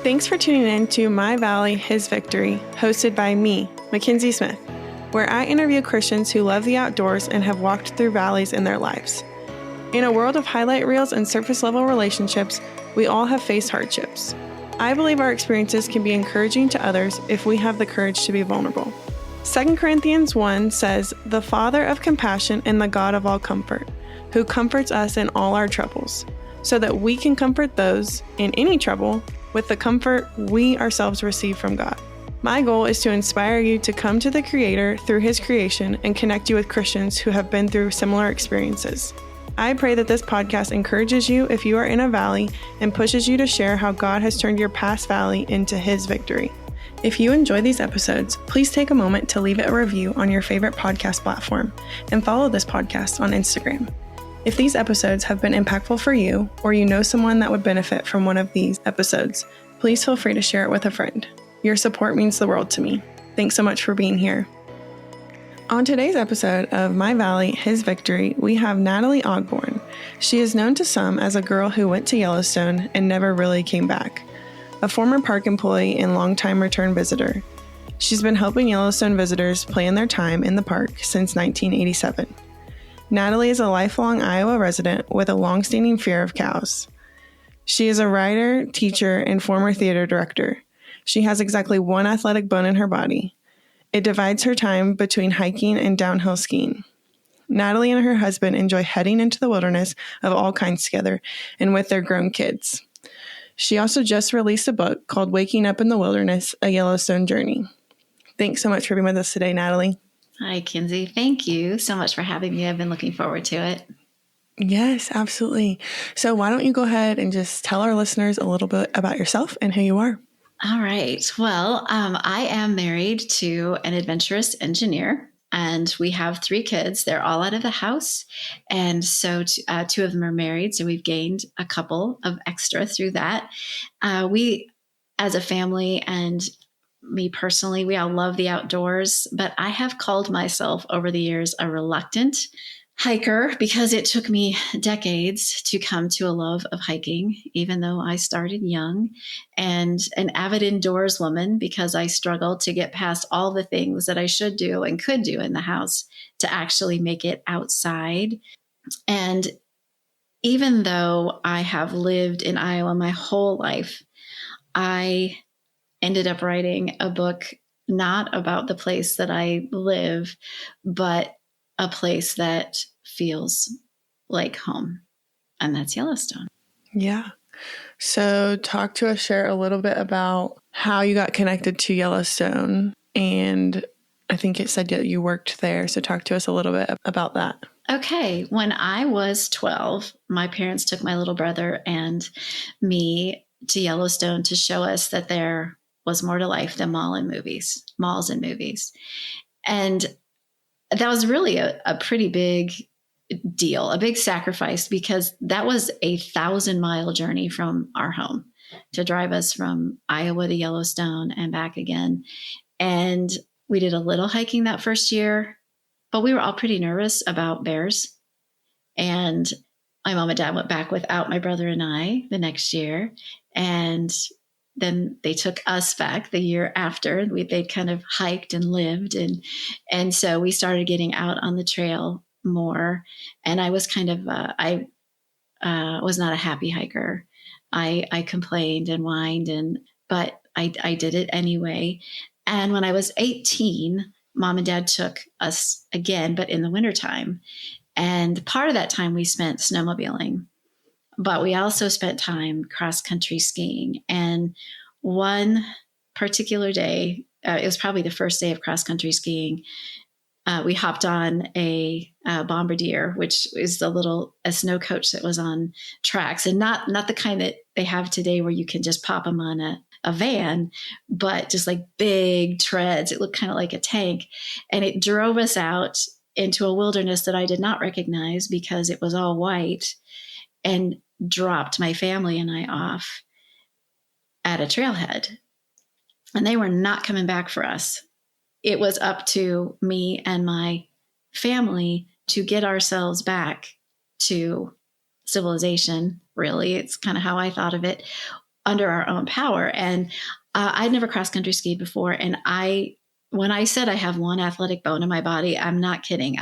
Thanks for tuning in to My Valley, His Victory, hosted by me, Mackenzie Smith, where I interview Christians who love the outdoors and have walked through valleys in their lives. In a world of highlight reels and surface-level relationships, we all have faced hardships. I believe our experiences can be encouraging to others if we have the courage to be vulnerable. 2 Corinthians 1 says, "The Father of compassion and the God of all comfort, who comforts us in all our troubles, so that we can comfort those in any trouble with the comfort we ourselves receive from God." My goal is to inspire you to come to the Creator through His creation and connect you with Christians who have been through similar experiences. I pray that this podcast encourages you if you are in a valley and pushes you to share how God has turned your past valley into His victory. If you enjoy these episodes, please take a moment to leave a review on your favorite podcast platform and follow this podcast on Instagram. If these episodes have been impactful for you, or you know someone that would benefit from one of these episodes, please feel free to share it with a friend. Your support means the world to me. Thanks so much for being here. On today's episode of My Valley, His Victory, we have Natalie Ogbourne. She is known to some as a girl who went to Yellowstone and never really came back, a former park employee and longtime return visitor. She's been helping Yellowstone visitors plan their time in the park since 1987. Natalie is a lifelong Iowa resident with a long-standing fear of cows. She is a writer, teacher, and former theater director. She has exactly one athletic bone in her body. It divides her time between hiking and downhill skiing. Natalie and her husband enjoy heading into the wilderness of all kinds together and with their grown kids. She also just released a book called Waking Up in the Wilderness, A Yellowstone Journey. Thanks so much for being with us today, Natalie. Hi, Kinsey. Thank you so much for having me. I've been looking forward to it. Yes, absolutely. So why don't you go ahead and just tell our listeners a little bit about yourself and who you are? All right. Well, I am married to an adventurous engineer, and we have 3 kids. They're all out of the house. And so 2 of them are married. So we've gained a couple of extra through that. We, as a family and me personally, we all love the outdoors, but I have called myself over the years a reluctant hiker because it took me decades to come to a love of hiking, even though I started young, and an avid indoors woman because I struggled to get past all the things that I should do and could do in the house to actually make it outside. And even though I have lived in Iowa my whole life, I ended up writing a book not about the place that I live, but a place that feels like home, and that's Yellowstone. Yeah. So talk to us, share a little bit about how you got connected to Yellowstone. And I think it said that you worked there. So talk to us a little bit about that. Okay. When I was 12, my parents took my little brother and me to Yellowstone to show us that there was more to life than malls and movies. And that was really a pretty big deal, a big sacrifice, because that was a 1,000-mile journey from our home to drive us from Iowa to Yellowstone and back again. And we did a little hiking that first year, but we were all pretty nervous about bears. And my mom and dad went back without my brother and I the next year. And then they took us back the year after. They'd kind of hiked and lived. And so we started getting out on the trail more. And I was kind of, I was not a happy hiker. I complained and whined, but I did it anyway. And when I was 18, Mom and Dad took us again, but in the wintertime. And part of that time we spent snowmobiling. But we also spent time cross-country skiing. And one particular day, it was probably the first day of cross-country skiing, we hopped on a Bombardier, which is a snow coach that was on tracks, and not the kind that they have today where you can just pop them on a van, but just like big treads. It looked kind of like a tank. And it drove us out into a wilderness that I did not recognize because it was all white, and dropped my family and I off at a trailhead. And they were not coming back for us. It was up to me and my family to get ourselves back to civilization, really. It's kind of how I thought of it, under our own power. And I'd never cross country skied before. And when I said I have one athletic bone in my body, I'm not kidding.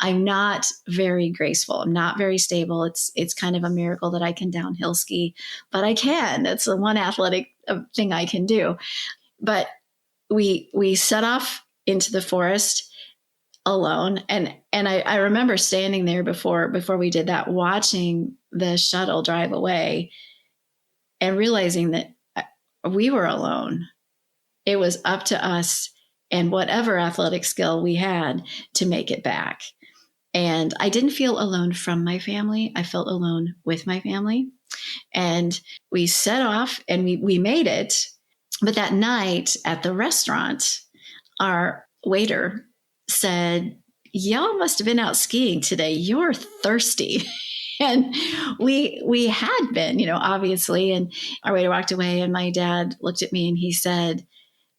I'm not very graceful. I'm not very stable. It's kind of a miracle that I can downhill ski, but I can. That's the one athletic thing I can do. But we set off into the forest alone. And I remember standing there before we did that, watching the shuttle drive away and realizing that we were alone. It was up to us and whatever athletic skill we had to make it back. And I didn't feel alone from my family. I felt alone with my family. And we set off and we made it. But that night at the restaurant, our waiter said, "Y'all must have been out skiing today. You're thirsty." And we had been, obviously. And our waiter walked away and my dad looked at me and he said,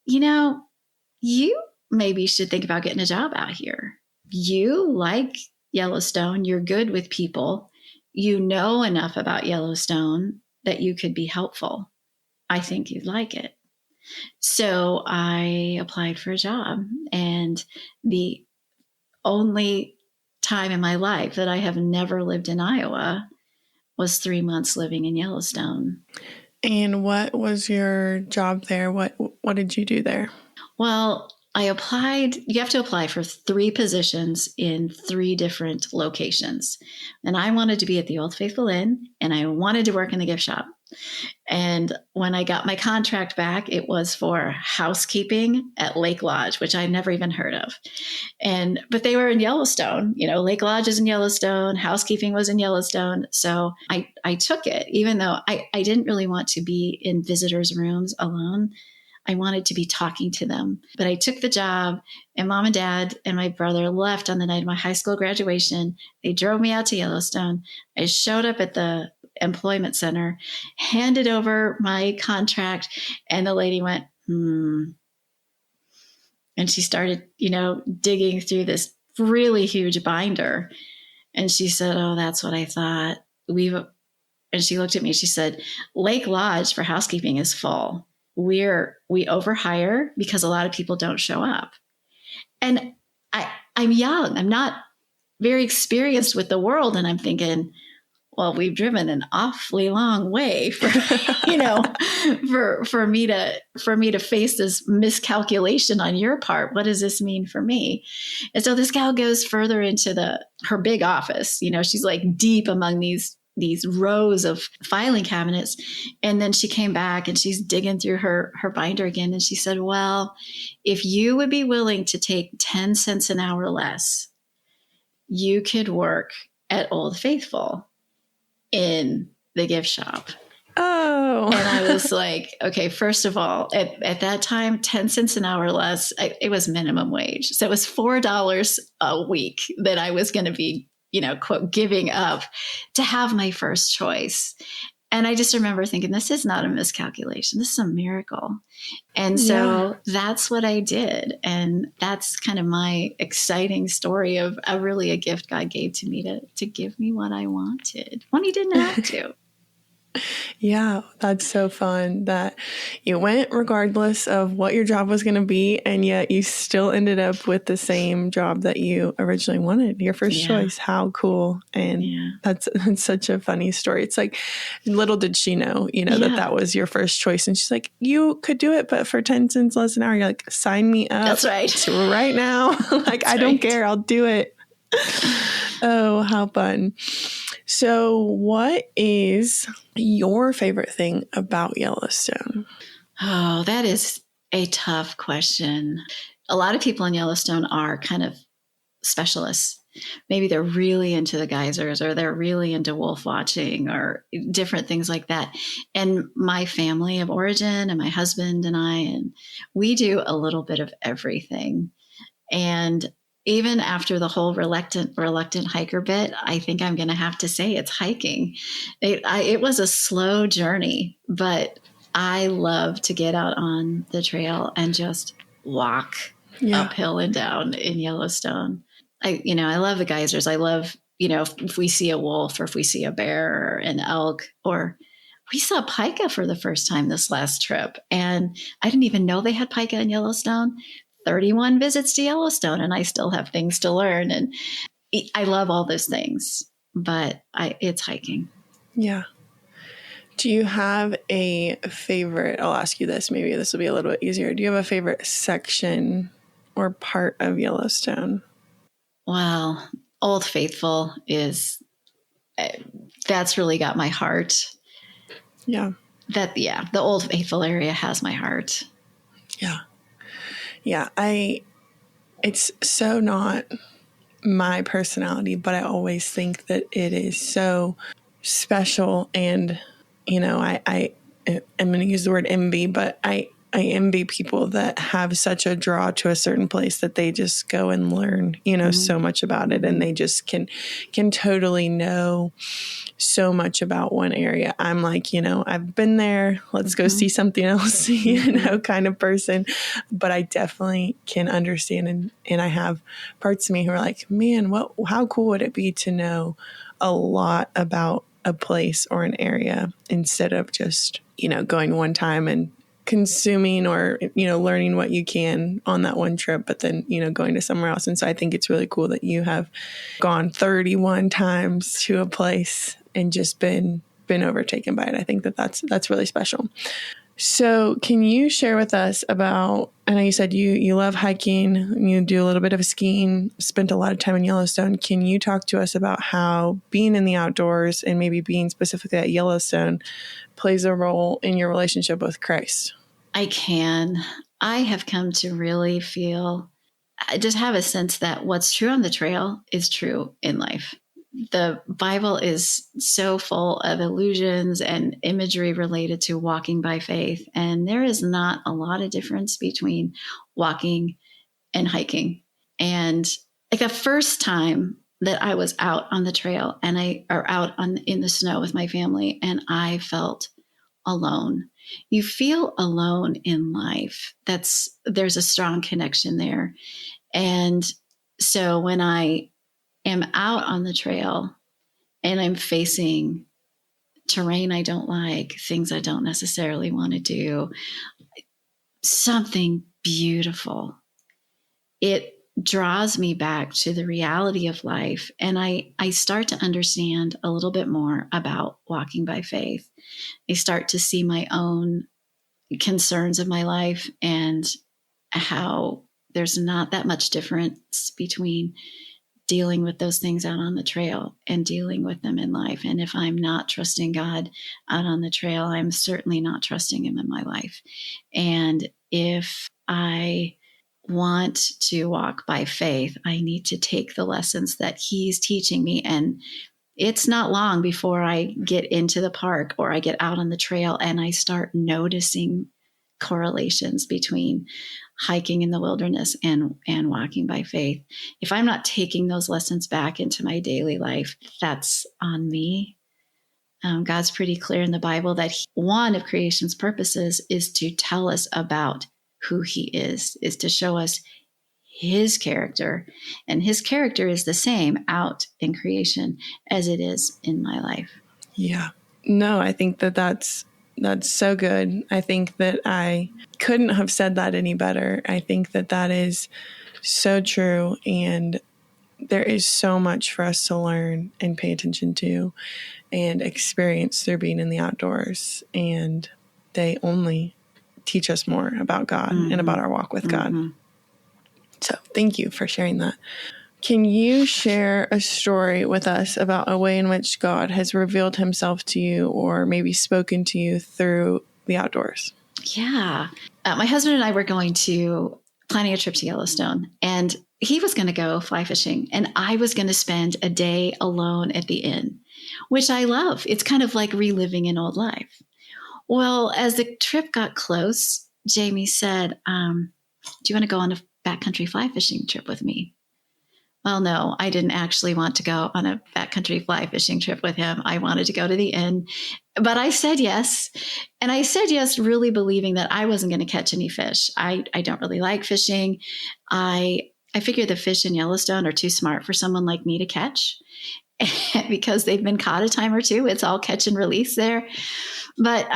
"You maybe should think about getting a job out here. You like Yellowstone. You're good with people. You know enough about Yellowstone that you could be helpful. I think you'd like it." So I applied for a job, and the only time in my life that I have never lived in Iowa was 3 months living in Yellowstone. And what was your job there? What did you do there? Well, I applied. You have to apply for 3 positions in 3 different locations. And I wanted to be at the Old Faithful Inn, and I wanted to work in the gift shop. And when I got my contract back, it was for housekeeping at Lake Lodge, which I'd never even heard of. But they were in Yellowstone. Lake Lodge is in Yellowstone. Housekeeping was in Yellowstone. So I took it, even though I didn't really want to be in visitors' rooms alone. I wanted to be talking to them. But I took the job, and Mom and Dad and my brother left on the night of my high school graduation. They drove me out to Yellowstone. I showed up at the employment center, handed over my contract, and the lady went, And she started, digging through this really huge binder. And she said, "Oh, that's what I thought. And she looked at me, she said, "Lake Lodge for housekeeping is full. We overhire because a lot of people don't show up." And I'm young. I'm not very experienced with the world. And I'm thinking, well, we've driven an awfully long way for, for me to face this miscalculation on your part. What does this mean for me? And so this gal goes further into her big office. She's like deep among these rows of filing cabinets. And then she came back and she's digging through her binder again. And she said, "Well, if you would be willing to take 10 cents an hour less, you could work at Old Faithful in the gift shop." Oh. And I was like, okay, first of all, at that time, 10 cents an hour less, it was minimum wage. So it was $4 a week that I was going to be, quote, giving up to have my first choice. And I just remember thinking, this is not a miscalculation. This is a miracle. And so that's what I did. And that's kind of my exciting story of really a gift God gave to me to give me what I wanted when he didn't have to. Yeah, that's so fun that you went regardless of what your job was going to be, and yet you still ended up with the same job that you originally wanted, your first choice. How cool. And that's such a funny story. It's like, little did she know, that was your first choice. And she's like, "You could do it, but for 10 cents less an hour." You're like, "Sign me up." That's right. Right now. Like, I don't care. I'll do it. Oh, how fun. So what is your favorite thing about Yellowstone? Oh, that is a tough question. A lot of people in Yellowstone are kind of specialists. Maybe they're really into the geysers, or they're really into wolf watching, or different things like that. And my family of origin and my husband and we do a little bit of everything. And even after the whole reluctant hiker bit, I think I'm going to have to say it's hiking. It was a slow journey, but I love to get out on the trail and just walk uphill and down in Yellowstone. I love the geysers. I love, if we see a wolf, or if we see a bear or an elk, or we saw pika for the first time this last trip. And I didn't even know they had pika in Yellowstone. 31 visits to Yellowstone, and I still have things to learn. And I love all those things, but it's hiking. Yeah. Do you have a favorite? I'll ask you this. Maybe this will be a little bit easier. Do you have a favorite section or part of Yellowstone? Well, Old Faithful that's really got my heart. Yeah. The Old Faithful area has my heart. Yeah. Yeah. It's so not my personality, but I always think that it is so special. And, I'm going to use the word envy, but I envy people that have such a draw to a certain place that they just go and learn, so much about it. And they just can totally know so much about one area. I'm like, I've been there. Let's go see something else, kind of person. But I definitely can understand. And I have parts of me who are like, man, how cool would it be to know a lot about a place or an area instead of just, going one time and consuming or, learning what you can on that one trip, but then, going to somewhere else. And so I think it's really cool that you have gone 31 times to a place and just been overtaken by it. I think that's really special. So can you share with us about, I know you said you love hiking, you do a little bit of skiing, spent a lot of time in Yellowstone. Can you talk to us about how being in the outdoors and maybe being specifically at Yellowstone plays a role in your relationship with Christ? I can. I have come to really I just have a sense that what's true on the trail is true in life. The Bible is so full of illusions and imagery related to walking by faith. And there is not a lot of difference between walking and hiking. And like the first time that I was out on the trail and in the snow with my family, and I felt alone. You feel alone in life. There's a strong connection there. And so when I am out on the trail and I'm facing terrain I don't like, things I don't necessarily want to do, something beautiful, it draws me back to the reality of life. And I start to understand a little bit more about walking by faith. I start to see my own concerns of my life and how there's not that much difference between dealing with those things out on the trail and dealing with them in life. And if I'm not trusting God out on the trail, I'm certainly not trusting Him in my life. And if I want to walk by faith, I need to take the lessons that He's teaching me. And it's not long before I get into the park or I get out on the trail and I start noticing correlations between hiking in the wilderness and walking by faith. If I'm not taking those lessons back into my daily life, that's on me. God's pretty clear in the Bible that one of creation's purposes is to tell us about who He is to show us His character. And His character is the same out in creation as it is in my life. Yeah. No, I think that's so good. I think that I couldn't have said that any better. I think that is so true. And there is so much for us to learn and pay attention to and experience through being in the outdoors. And they only teach us more about God and about our walk with God. So thank you for sharing that. Can you share a story with us about a way in which God has revealed Himself to you or maybe spoken to you through the outdoors? Yeah. My husband and I were planning a trip to Yellowstone, and he was going to go fly fishing, and I was going to spend a day alone at the inn, which I love. It's kind of like reliving an old life. Well, as the trip got close, Jamie said, do you want to go on a backcountry fly fishing trip with me? Well, no, I didn't actually want to go on a backcountry fly fishing trip with him. I wanted to go to the inn, but I said yes. And I said yes, really believing that I wasn't going to catch any fish. I don't really like fishing. I figure the fish in Yellowstone are too smart for someone like me to catch. because they've been caught a time or two. It's all catch and release there. But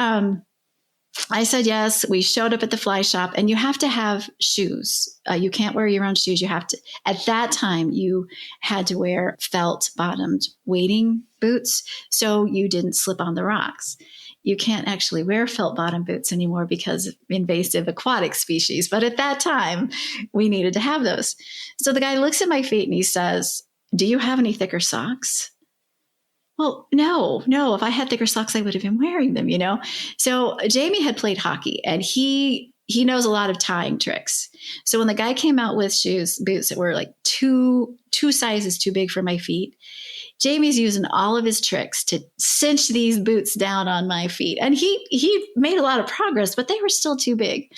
I said yes. We showed up at the fly shop, and you have to have shoes. You can't wear your own shoes. You have to, at that time, you had to wear felt bottomed wading boots so you didn't slip on the rocks. You can't actually wear felt bottom boots anymore because of invasive aquatic species. But at that time, we needed to have those. So the guy looks at my feet and he says, "Do you have any thicker socks?" Well, no. If I had thicker socks, I would have been wearing them, So Jamie had played hockey, and he knows a lot of tying tricks. So when the guy came out with boots that were like two sizes too big for my feet, Jamie's using all of his tricks to cinch these boots down on my feet. And he made a lot of progress, but they were still too big.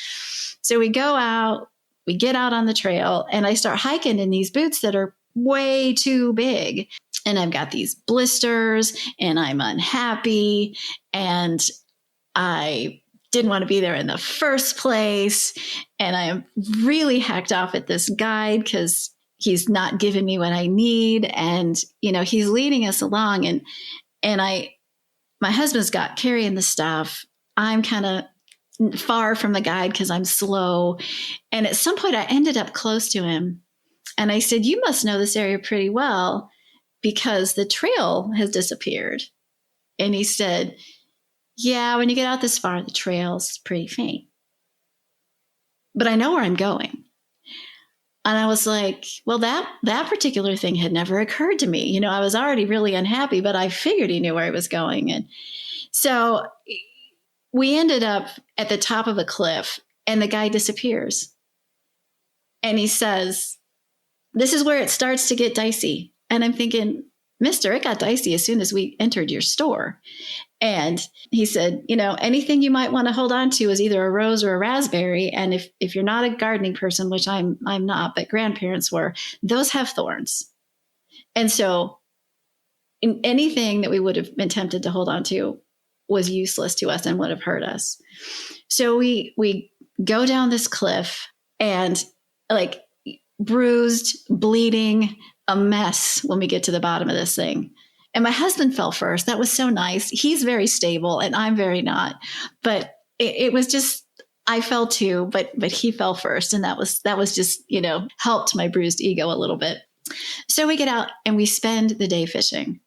So we go out, we get out on the trail, and I start hiking in these boots that are way too big. And I've got these blisters, and I'm unhappy, and I didn't want to be there in the first place. And I am really hacked off at this guide because he's not giving me what I need. And, he's leading us along, and my husband's got carrying the stuff. I'm kind of far from the guide because I'm slow. And at some point I ended up close to him, and I said, "You must know this area pretty well, because the trail has disappeared." And he said, "Yeah, when you get out this far, the trail's pretty faint. But I know where I'm going." And I was like, well, that particular thing had never occurred to me. I was already really unhappy, but I figured he knew where he was going. And so we ended up at the top of a cliff, and the guy disappears. And he says, "This is where it starts to get dicey." And I'm thinking, "Mister, it got dicey as soon as we entered your store." And he said, "Anything you might want to hold on to is either a rose or a raspberry. And if you're not a gardening person, which I'm not, but grandparents were, those have thorns. And so anything that we would have been tempted to hold on to was useless to us and would have hurt us." So we go down this cliff, and like bruised, bleeding, a mess when we get to the bottom of this thing. And my husband fell first. That was so nice. He's very stable, and I'm very not. But it was just, I fell too, but he fell first. And that was just, helped my bruised ego a little bit. So we get out and we spend the day fishing.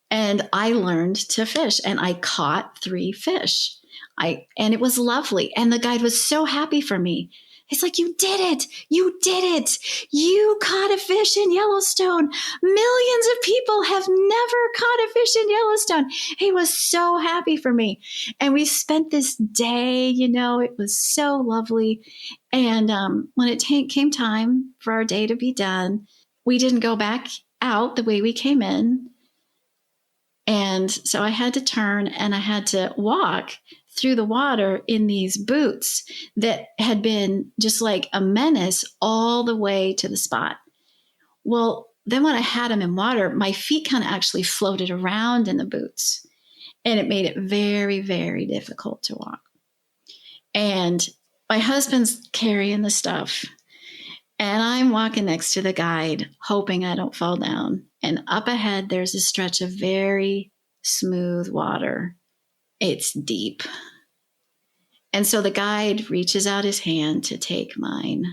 And I learned to fish, and I caught 3 fish. And it was lovely. And the guide was so happy for me. He's like, "You did it. You did it. You caught a fish in Yellowstone. Millions of people have never caught a fish in Yellowstone." He was so happy for me. And we spent this day, it was so lovely. And when it came time for our day to be done, we didn't go back out the way we came in. And so I had to turn, and I had to walk through the water in these boots that had been just like a menace all the way to the spot. Well, then when I had them in water, my feet kind of actually floated around in the boots, and it made it very, very difficult to walk. And my husband's carrying the stuff, and I'm walking next to the guide, hoping I don't fall down. And up ahead, there's a stretch of very smooth water. It's deep. And so the guide reaches out his hand to take mine.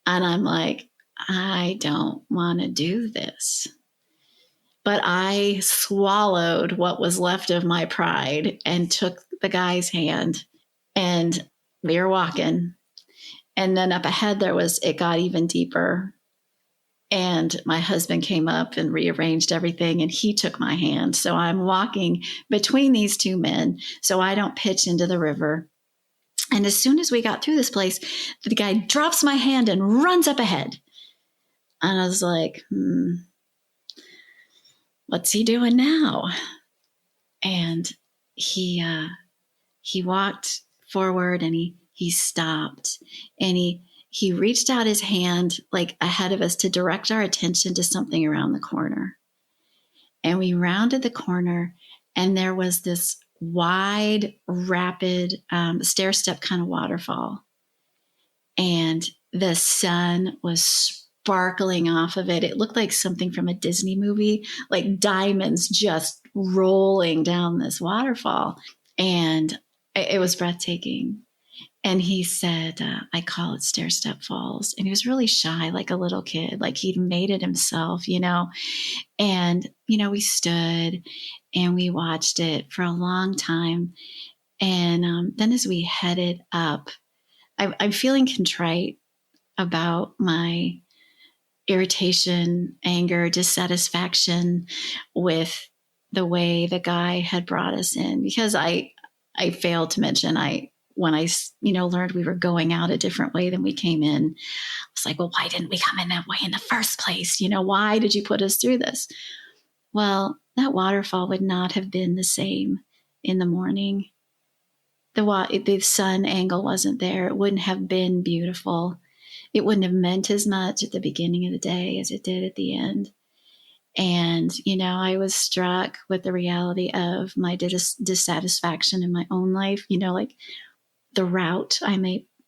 And I'm like, I don't want to do this. But I swallowed what was left of my pride and took the guy's hand, and we were walking. And then up ahead, it got even deeper. And my husband came up and rearranged everything, and he took my hand. So I'm walking between these 2 men so I don't pitch into the river. And as soon as we got through this place, the guy drops my hand and runs up ahead. And I was like, what's he doing now? And he walked forward, and he stopped, and he reached out his hand like ahead of us to direct our attention to something around the corner. And we rounded the corner, and there was this wide, rapid, stair step kind of waterfall. And the sun was sparkling off of it. It looked like something from a Disney movie, like diamonds just rolling down this waterfall. And it was breathtaking. And he said, I call it Stair Step Falls. And he was really shy, like a little kid, like he'd made it himself, And, we stood and we watched it for a long time. And then as we headed up, I'm feeling contrite about my irritation, anger, dissatisfaction with the way the guy had brought us in, because I failed to mention when I learned we were going out a different way than we came in, I was like, well, why didn't we come in that way in the first place? Why did you put us through this? Well, that waterfall would not have been the same in the morning. The sun angle wasn't there. It wouldn't have been beautiful. It wouldn't have meant as much at the beginning of the day as it did at the end. And, I was struck with the reality of my dissatisfaction in my own life, like the route I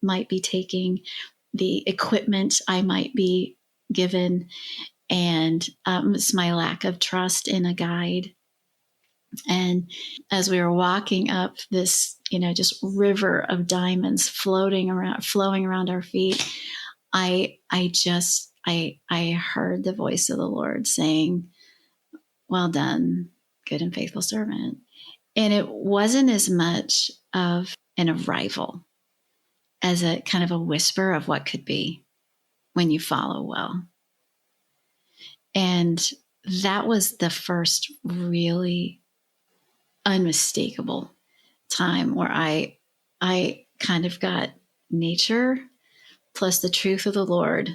might be taking, the equipment I might be given, and it's my lack of trust in a guide. And as we were walking up this, just river of diamonds flowing around our feet, I heard the voice of the Lord saying, well done, good and faithful servant. And it wasn't as much of an arrival as a kind of a whisper of what could be when you follow well. And that was the first really unmistakable time where I kind of got nature plus the truth of the Lord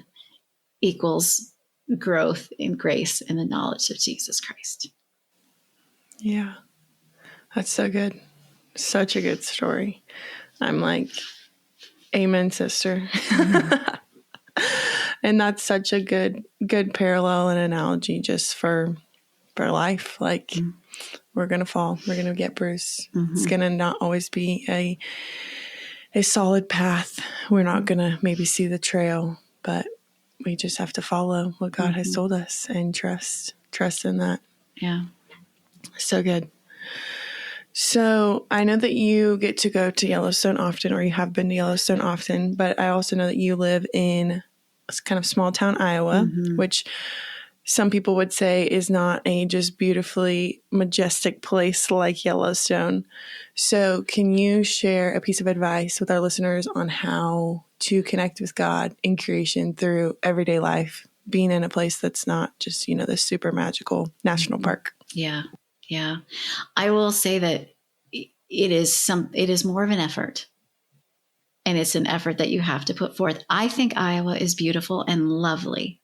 equals growth in grace and the knowledge of Jesus Christ. Yeah, that's so good. Such a good story. I'm like, amen, sister. Mm-hmm. And that's such a good parallel and analogy just for life. Like, mm-hmm. We're going to fall. We're going to get bruised. Mm-hmm. It's going to not always be a solid path. We're not going to maybe see the trail, but we just have to follow what God mm-hmm. has told us and trust in that. Yeah. So good. So I know that you get to go to Yellowstone often, or you have been to Yellowstone often, but I also know that you live in a kind of small town Iowa, mm-hmm. which some people would say is not a just beautifully majestic place like Yellowstone. So can you share a piece of advice with our listeners on how to connect with God in creation through everyday life, being in a place that's not just, this super magical national park? Yeah. Yeah. I will say that it is more of an effort, and it's an effort that you have to put forth. I think Iowa is beautiful and lovely.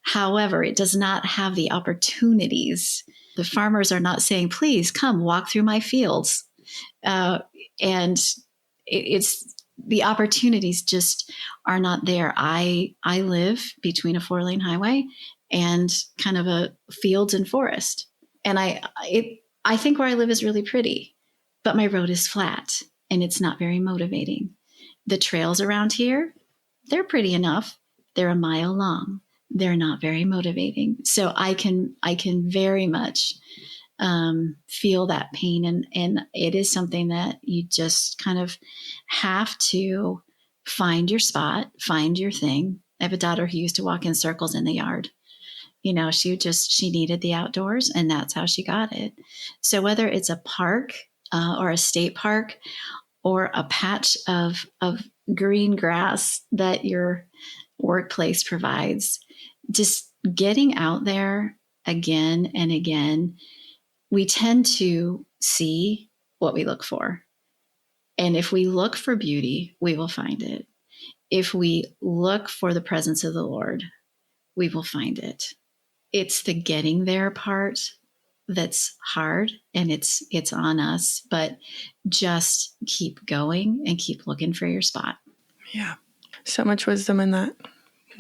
However, it does not have the opportunities. The farmers are not saying, please come walk through my fields. And it's the opportunities just are not there. I live between a 4-lane highway and kind of a fields and forest. And I think where I live is really pretty, but my road is flat and it's not very motivating. The trails around here, they're pretty enough. They're a mile long. They're not very motivating. So I can very much feel that pain. And it is something that you just kind of have to find your spot, find your thing. I have a daughter who used to walk in circles in the yard. She needed the outdoors, and that's how she got it. So whether it's a park or a state park or a patch of green grass that your workplace provides, just getting out there again and again, we tend to see what we look for. And if we look for beauty, we will find it. If we look for the presence of the Lord, we will find it. It's the getting there part that's hard, and it's on us, but just keep going and keep looking for your spot. Yeah. So much wisdom in that.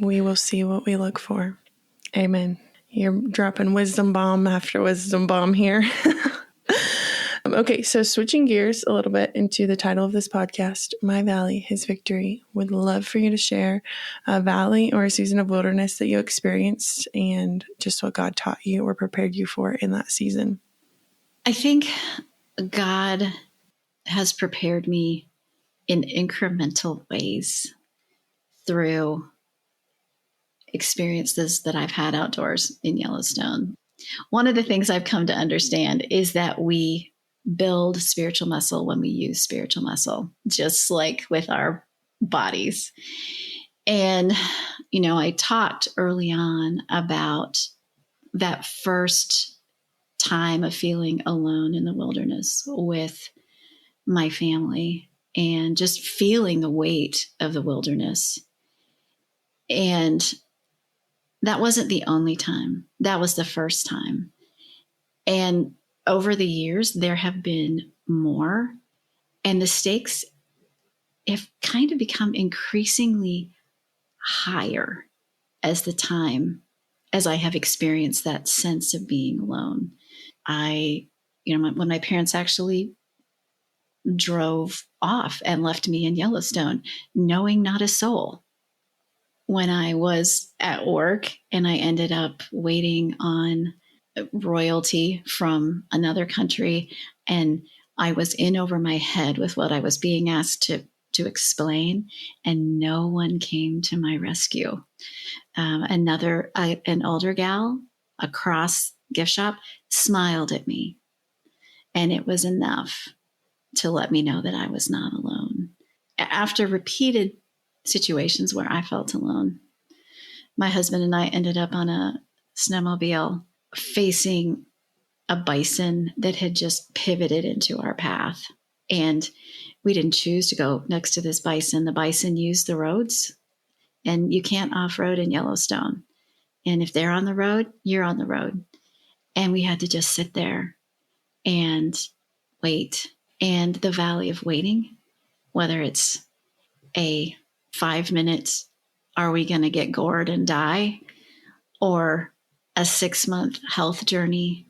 We will see what we look for. Amen. You're dropping wisdom bomb after wisdom bomb here. Okay, so switching gears a little bit into the title of this podcast, My Valley, His Victory. Would love for you to share a valley or a season of wilderness that you experienced and just what God taught you or prepared you for in that season. I think God has prepared me in incremental ways through experiences that I've had outdoors in Yellowstone. One of the things I've come to understand is that we build spiritual muscle when we use spiritual muscle, just like with our bodies. And, I talked early on about that first time of feeling alone in the wilderness with my family and just feeling the weight of the wilderness. And that wasn't the only time. That was the first time. And over the years, there have been more, and the stakes have kind of become increasingly higher as I have experienced that sense of being alone. When my parents actually drove off and left me in Yellowstone, knowing not a soul, when I was at work and I ended up waiting on royalty from another country, and I was in over my head with what I was being asked to explain, and no one came to my rescue. An older gal across gift shop smiled at me, and it was enough to let me know that I was not alone. After repeated situations where I felt alone, my husband and I ended up on a snowmobile facing a bison that had just pivoted into our path. And we didn't choose to go next to this bison. The bison used the roads, and you can't off-road in Yellowstone. And if they're on the road, you're on the road. And we had to just sit there and wait. And the valley of waiting, whether it's a 5 minutes, are we going to get gored and die, or a 6-month health journey,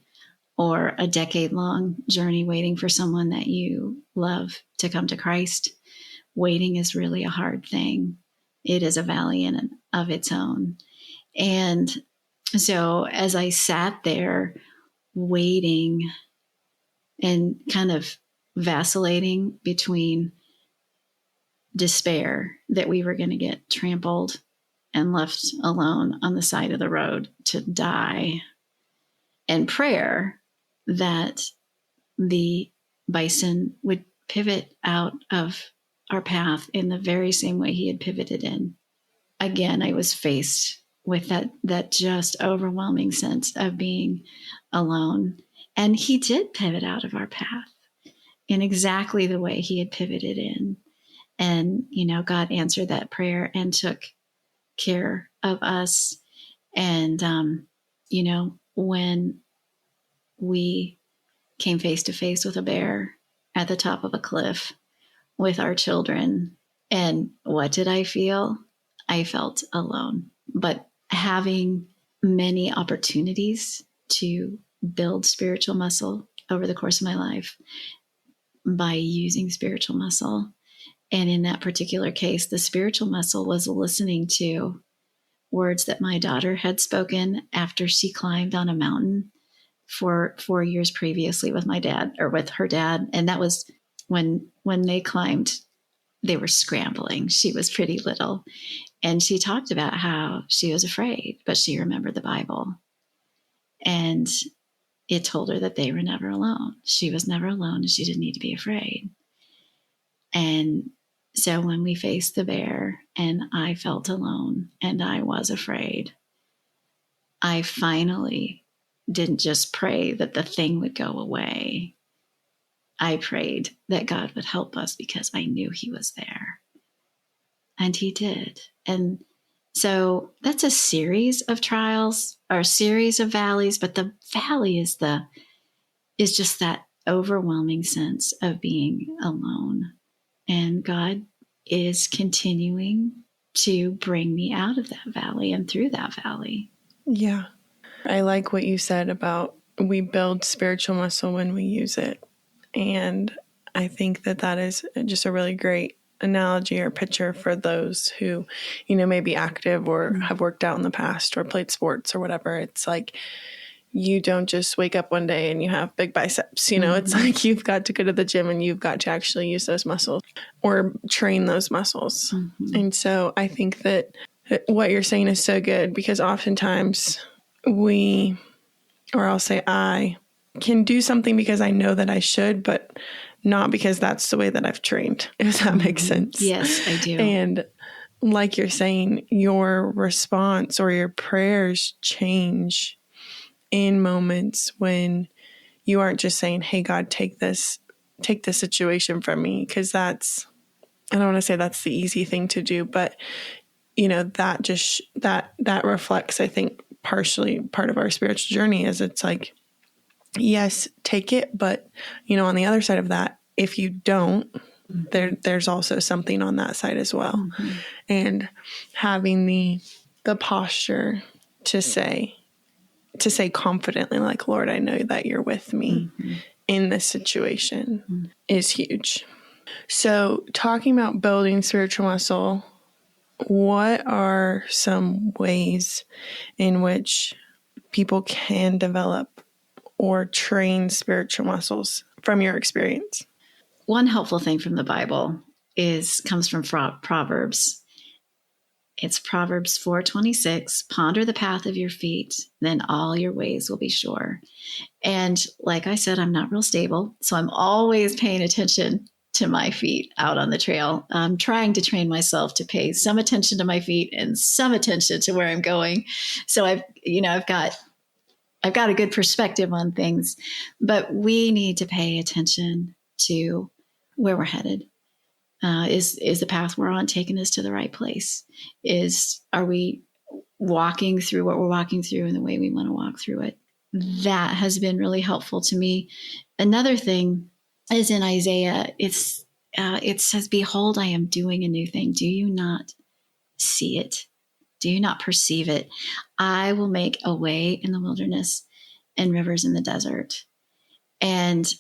or a decade-long journey waiting for someone that you love to come to Christ, waiting is really a hard thing. It is a valley in and of its own. And so as I sat there waiting and kind of vacillating between despair that we were going to get trampled and left alone on the side of the road to die, and prayer that the bison would pivot out of our path in the very same way he had pivoted in. Again, I was faced with that just overwhelming sense of being alone. And he did pivot out of our path in exactly the way he had pivoted in. And, God answered that prayer and took care of us. And, when we came face to face with a bear at the top of a cliff with our children, and what did I feel? I felt alone. But having many opportunities to build spiritual muscle over the course of my life by using spiritual muscle. And in that particular case, the spiritual muscle was listening to words that my daughter had spoken after she climbed on a mountain for 4 years previously with my dad, or with her dad. And that was when they climbed, they were scrambling. She was pretty little. And she talked about how she was afraid, but she remembered the Bible. And it told her that they were never alone. She was never alone, and she didn't need to be afraid. And so when we faced the bear and I felt alone and I was afraid, I finally didn't just pray that the thing would go away. I prayed that God would help us because I knew he was there. And he did. And so that's a series of trials or a series of valleys, but the valley is just that overwhelming sense of being alone. And God is continuing to bring me out of that valley and through that valley. Yeah. I like what you said about we build spiritual muscle when we use it. And I think that is just a really great analogy or picture for those who, may be active or have worked out in the past or played sports or whatever. It's like, you don't just wake up one day and you have big biceps, it's like you've got to go to the gym and you've got to actually use those muscles or train those muscles. And so I think that what you're saying is so good, because oftentimes I can do something because I know that I should, but not because that's the way that I've trained, if that makes sense. Yes, I do. And like you're saying, your response or your prayers change in moments when you aren't just saying, hey, God, take this situation from me. Because I don't want to say that's the easy thing to do, but that reflects, I think, partially part of our spiritual journey is it's like, yes, take it. But, on the other side of that, if you don't, there's also something on that side as well. And having the posture to say confidently, like, Lord, I know that you're with me in this situation is huge. So talking about building spiritual muscle, what are some ways in which people can develop or train spiritual muscles from your experience? One helpful thing from the Bible comes from Proverbs. It's Proverbs 4:26. Ponder the path of your feet, then all your ways will be sure. And like I said, I'm not real stable, so I'm always paying attention to my feet out on the trail. I'm trying to train myself to pay some attention to my feet and some attention to where I'm going. So I've got a good perspective on things, but we need to pay attention to where we're headed. Is the path we're on taking us to the right place? Are we walking through what we're walking through in the way we want to walk through it? That has been really helpful to me. Another thing is in Isaiah, it says, behold, I am doing a new thing. Do you not see it? Do you not perceive it? I will make a way in the wilderness and rivers in the desert. And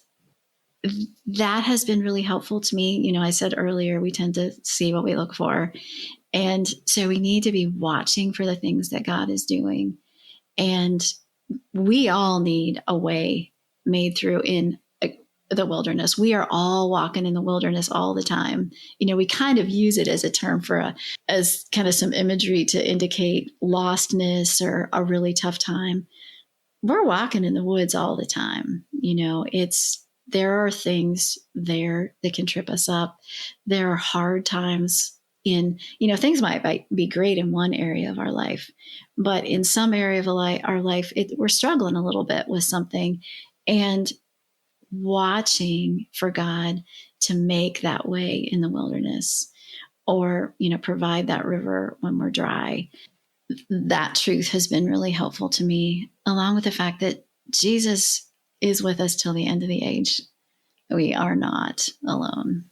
that has been really helpful to me. I said earlier, we tend to see what we look for. And so we need to be watching for the things that God is doing. And we all need a way made through in the wilderness. We are all walking in the wilderness all the time. We kind of use it as a term as kind of some imagery to indicate lostness or a really tough time. We're walking in the woods all the time. There are things there that can trip us up. There are hard times things might be great in one area of our life, but in some area of our life, we're struggling a little bit with something, and watching for God to make that way in the wilderness or, provide that river when we're dry. That truth has been really helpful to me, along with the fact that Jesus is with us till the end of the age. We are not alone.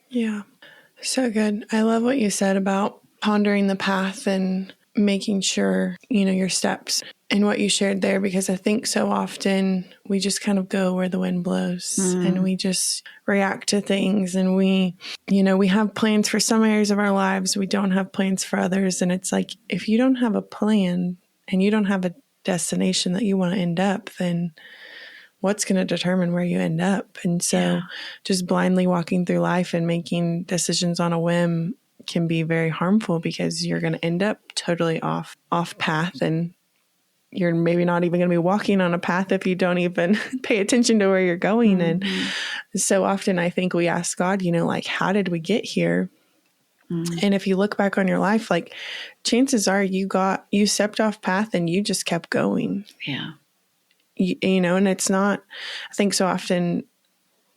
Yeah. So good. I love what you said about pondering the path and making sure, your steps and what you shared there, because I think so often we just kind of go where the wind blows and we just react to things, and we have plans for some areas of our lives. We don't have plans for others. And it's like, if you don't have a plan and you don't have a destination that you want to end up, then what's going to determine where you end up? And so just blindly walking through life and making decisions on a whim can be very harmful, because you're going to end up totally off path, and you're maybe not even going to be walking on a path if you don't even pay attention to where you're going. And so often I think we ask God, like, how did we get here? And if you look back on your life, like, chances are you stepped off path and you just kept going. Yeah. And it's not, I think so often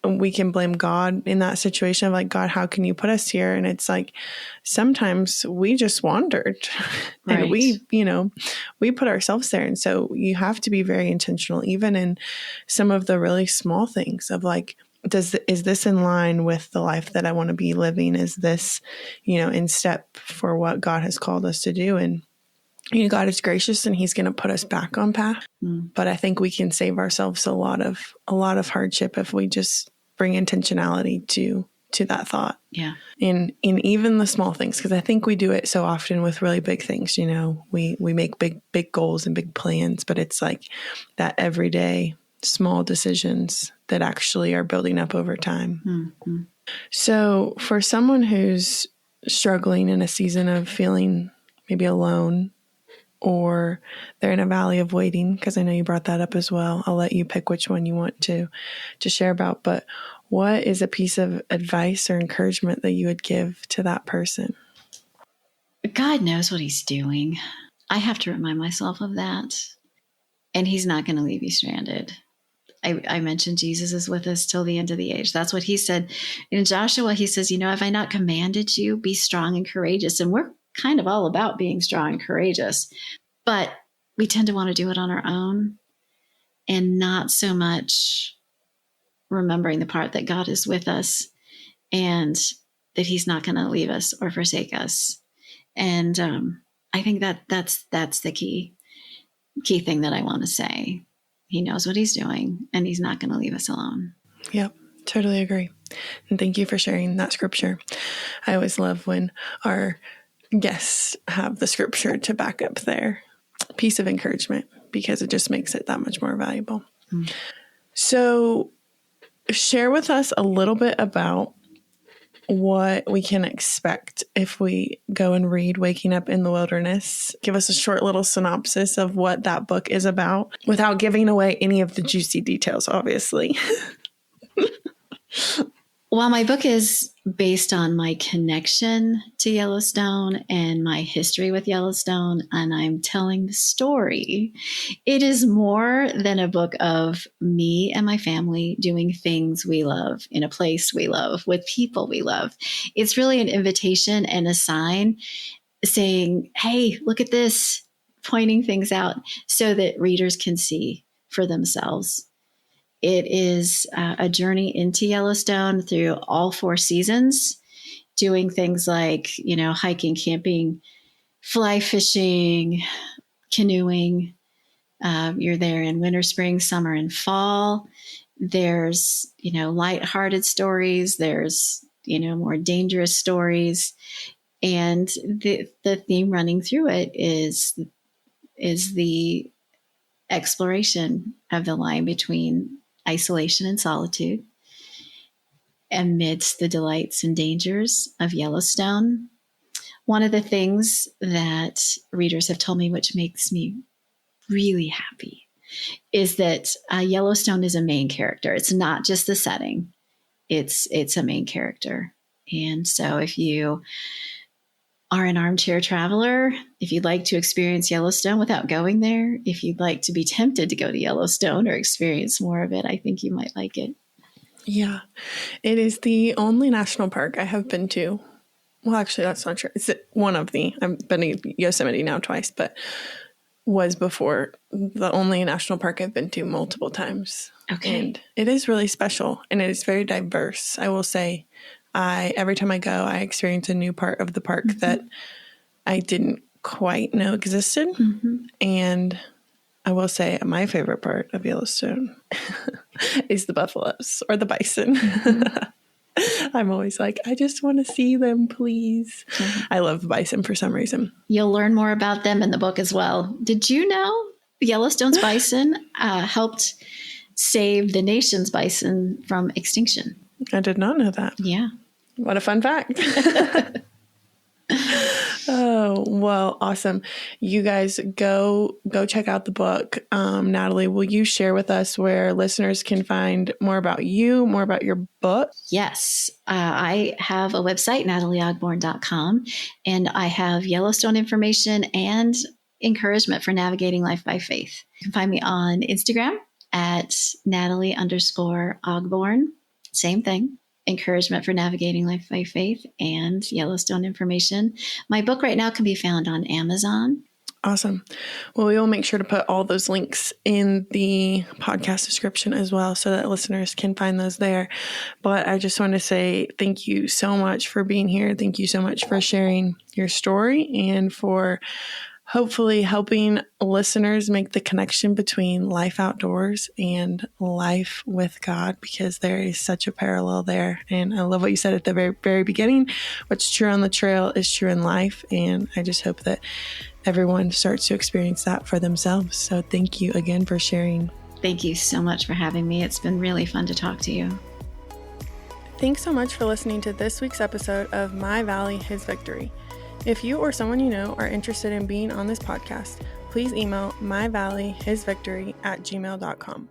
we can blame God in that situation of like, God, how can you put us here? And it's like, sometimes we just wandered and we put ourselves there. And so you have to be very intentional, even in some of the really small things of like, is this in line with the life that I want to be living? Is this, in step for what God has called us to do? And God is gracious and he's going to put us back on path. But I think we can save ourselves a lot of hardship if we just bring intentionality to that thought. Yeah. In even the small things, because I think we do it so often with really big things. We make big goals and big plans, but it's like that everyday small decisions that actually are building up over time. Mm-hmm. So for someone who's struggling in a season of feeling maybe alone, or they're in a valley of waiting, because I know you brought that up as well. I'll let you pick which one you want to share about. But what is a piece of advice or encouragement that you would give to that person? God knows what he's doing. I have to remind myself of that. And he's not going to leave you stranded. I mentioned Jesus is with us till the end of the age. That's what he said. In Joshua, he says, have I not commanded you? Be strong and courageous. And we're kind of all about being strong and courageous. But we tend to want to do it on our own and not so much remembering the part that God is with us and that he's not going to leave us or forsake us. And I think that's the key thing that I want to say. He knows what he's doing and he's not going to leave us alone. Yep, totally agree. And thank you for sharing that scripture. I always love when our guests have the scripture to back up their piece of encouragement, because it just makes it that much more valuable. So share with us a little bit about what we can expect if we go and read Waking Up in the Wilderness. Give us a short little synopsis of what that book is about without giving away any of the juicy details, obviously. Well, my book is based on my connection to Yellowstone and my history with Yellowstone, and I'm telling the story. It is more than a book of me and my family doing things we love in a place we love with people we love. It's really an invitation and a sign saying, hey, look at this, pointing things out so that readers can see for themselves. It is a journey into Yellowstone through all 4 seasons, doing things like, hiking, camping, fly fishing, canoeing. You're there in winter, spring, summer, and fall. There's, lighthearted stories. There's, more dangerous stories. And the theme running through it is the exploration of the line between isolation and solitude amidst the delights and dangers of Yellowstone. One of the things that readers have told me, which makes me really happy, is that Yellowstone is a main character. It's not just the setting. It's a main character. And so if you are an armchair traveler, if you'd like to experience Yellowstone without going there, if you'd like to be tempted to go to Yellowstone or experience more of it, I think you might like it. Yeah, it is the only national park I have been to. Well, actually, that's not true. It's one of the, I've been to Yosemite now twice, but was before the only national park I've been to multiple times. Okay. And it is really special and it is very diverse. I will say, every time I go, I experience a new part of the park that I didn't quite know existed. And I will say my favorite part of Yellowstone is the buffaloes or the bison. I'm always like, I just want to see them, please. I love the bison for some reason. You'll learn more about them in the book as well. Did you know Yellowstone's bison helped save the nation's bison from extinction? I did not know that. Yeah. What a fun fact. Oh, well, awesome. You guys go check out the book. Natalie, will you share with us where listeners can find more about you, more about your book? Yes. I have a website, natalieogbourne.com, and I have Yellowstone information and encouragement for navigating life by faith. You can find me on Instagram at Natalie_Ogbourne. Same thing. Encouragement for navigating life by faith and Yellowstone information. My book right now can be found on Amazon. Awesome. Well, we will make sure to put all those links in the podcast description as well so that listeners can find those there. But I just want to say thank you so much for being here. Thank you so much for sharing your story and for hopefully helping listeners make the connection between life outdoors and life with God, because there is such a parallel there. And I love what you said at the very, very beginning. What's true on the trail is true in life. And I just hope that everyone starts to experience that for themselves. So thank you again for sharing. Thank you so much for having me. It's been really fun to talk to you. Thanks so much for listening to this week's episode of My Valley, His Victory. If you or someone you know are interested in being on this podcast, please email myvalleyhisvictory@gmail.com.